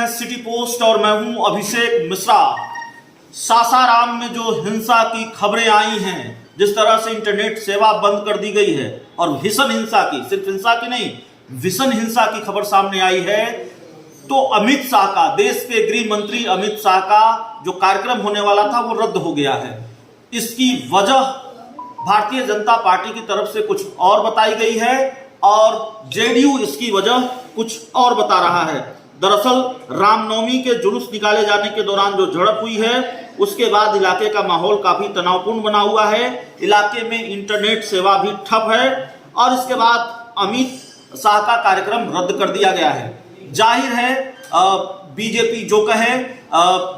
हैं city post और मैं हूं अभिषेक मिश्रा। सासाराम में जो हिंसा की खबरें आई हैं, जिस तरह से इंटरनेट सेवा बंद कर दी गई है और भीषण हिंसा की, सिर्फ हिंसा की नहीं, भीषण हिंसा की खबर सामने आई है, तो अमित शाह का, देश के गृह मंत्री अमित शाह का जो कार्यक्रम होने वाला था वो रद्द हो गया है। इसकी वजह भारतीय जनता पार्टी की तरफ से कुछ और बताई गई है और जेडीयू इसकी वजह कुछ और बता रहा है। दरअसल रामनवमी के जुलूस निकाले जाने के दौरान जो झड़प हुई है, उसके बाद इलाके का माहौल काफी तनावपूर्ण बना हुआ है। इलाके में इंटरनेट सेवा भी ठप है और इसके बाद अमित शाह का कार्यक्रम रद्द कर दिया गया है। जाहिर है बीजेपी जो कहे,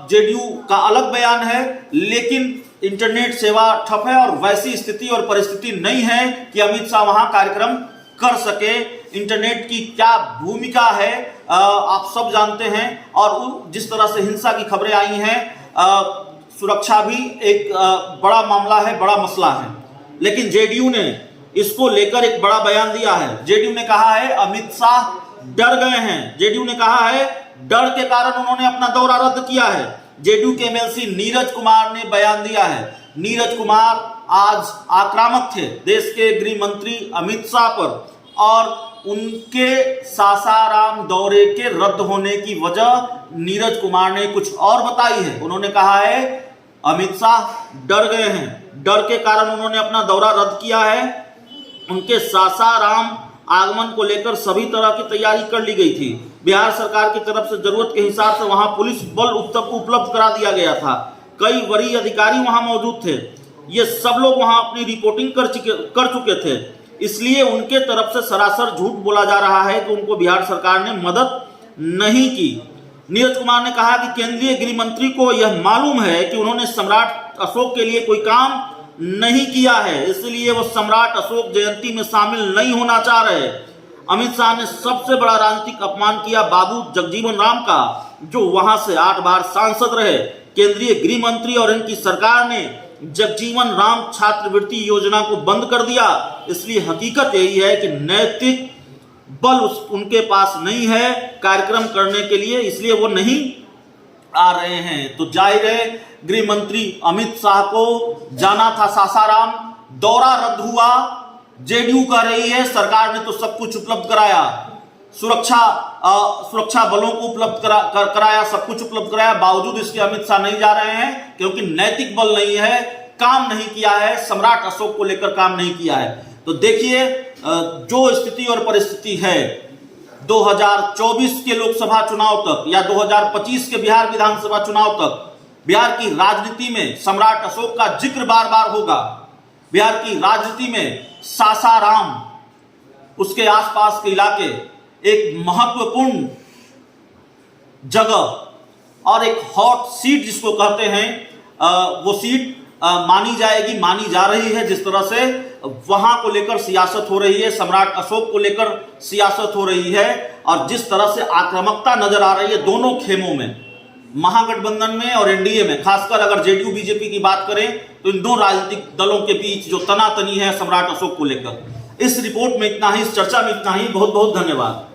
जेडीयू का अलग बयान है, लेकिन इंटरनेट सेवा ठप है और वैसी स्थिति और परिस्थिति नहीं है कि अमित शाह वहां कार्यक्रम कर सके। इंटरनेट की क्या भूमिका है आप सब जानते हैं और जिस तरह से हिंसा की खबरें आई हैं, सुरक्षा भी एक बड़ा मामला है, बड़ा मसला है। लेकिन जेडीयू ने इसको लेकर एक बड़ा बयान दिया है। जेडीयू ने कहा है अमित शाह डर गए हैं। जेडीयू ने कहा है डर के कारण उन्होंने अपना दौरा रद्द किया है। जेडीयू के एमएलसी नीरज कुमार ने बयान दिया है। नीरज कुमार आज आक्रामक थे देश के गृह मंत्री अमित शाह पर और उनके सासाराम दौरे के रद्द होने की वजह नीरज कुमार ने कुछ और बताई है। उन्होंने कहा है अमित शाह डर गए हैं, डर के कारण उन्होंने अपना दौरा रद्द किया है। उनके सासाराम आगमन को लेकर सभी तरह की तैयारी कर ली गई थी। बिहार सरकार की तरफ से जरूरत के हिसाब से वहां पुलिस बल उपलब्ध करा दिया गया था। कई वरीय अधिकारी वहां मौजूद थे। ये सब लोग वहां अपनी रिपोर्टिंग कर चुके थे। इसलिए उनके तरफ से सरासर झूठ बोला जा रहा है कि उनको बिहार सरकार ने मदद नहीं की। नीरज कुमार ने कहा कि केंद्रीय गृह मंत्री को यह मालूम है कि उन्होंने सम्राट अशोक के लिए कोई काम नहीं किया है, इसलिए वो सम्राट अशोक जयंती में शामिल नहीं होना चाह रहे। अमित शाह ने सबसे बड़ा राजनीतिक अपमान किया बाबू जगजीवन राम का, जो वहां से 8 बार सांसद रहे। केंद्रीय गृह मंत्री और इनकी सरकार ने जगजीवन राम छात्रवृत्ति योजना को बंद कर दिया। इसलिए हकीकत यही है कि नैतिक बल उनके पास नहीं है कार्यक्रम करने के लिए, इसलिए वो नहीं आ रहे हैं। तो जाहिर है गृह मंत्री अमित शाह को जाना था सासाराम, दौरा रद्द हुआ। जेडीयू कह रही है सरकार ने तो सब कुछ उपलब्ध कराया, सुरक्षा बलों को उपलब्ध कराया, सब कुछ उपलब्ध कराया, बावजूद इसके अमित शाह नहीं जा रहे हैं क्योंकि नैतिक बल नहीं है, काम नहीं किया है, सम्राट अशोक को लेकर काम नहीं किया है। तो देखिए जो स्थिति और परिस्थिति है 2024 के लोकसभा चुनाव तक या 2025 के बिहार विधानसभा चुनाव तक बिहार की राजनीति में सम्राट अशोक का जिक्र बार बार होगा। बिहार की राजनीति में सासाराम, उसके आसपास के इलाके एक महत्वपूर्ण जगह और एक हॉट सीट जिसको कहते हैं, वो सीट मानी जाएगी, मानी जा रही है। जिस तरह से वहां को लेकर सियासत हो रही है, सम्राट अशोक को लेकर सियासत हो रही है और जिस तरह से आक्रामकता नजर आ रही है दोनों खेमों में, महागठबंधन में और एनडीए में, खासकर अगर जेडीयू बीजेपी की बात करें तो इन दो राजनीतिक दलों के बीच जो तनातनी है सम्राट अशोक को लेकर। इस रिपोर्ट में इतना ही, इस चर्चा में इतना ही। बहुत बहुत धन्यवाद।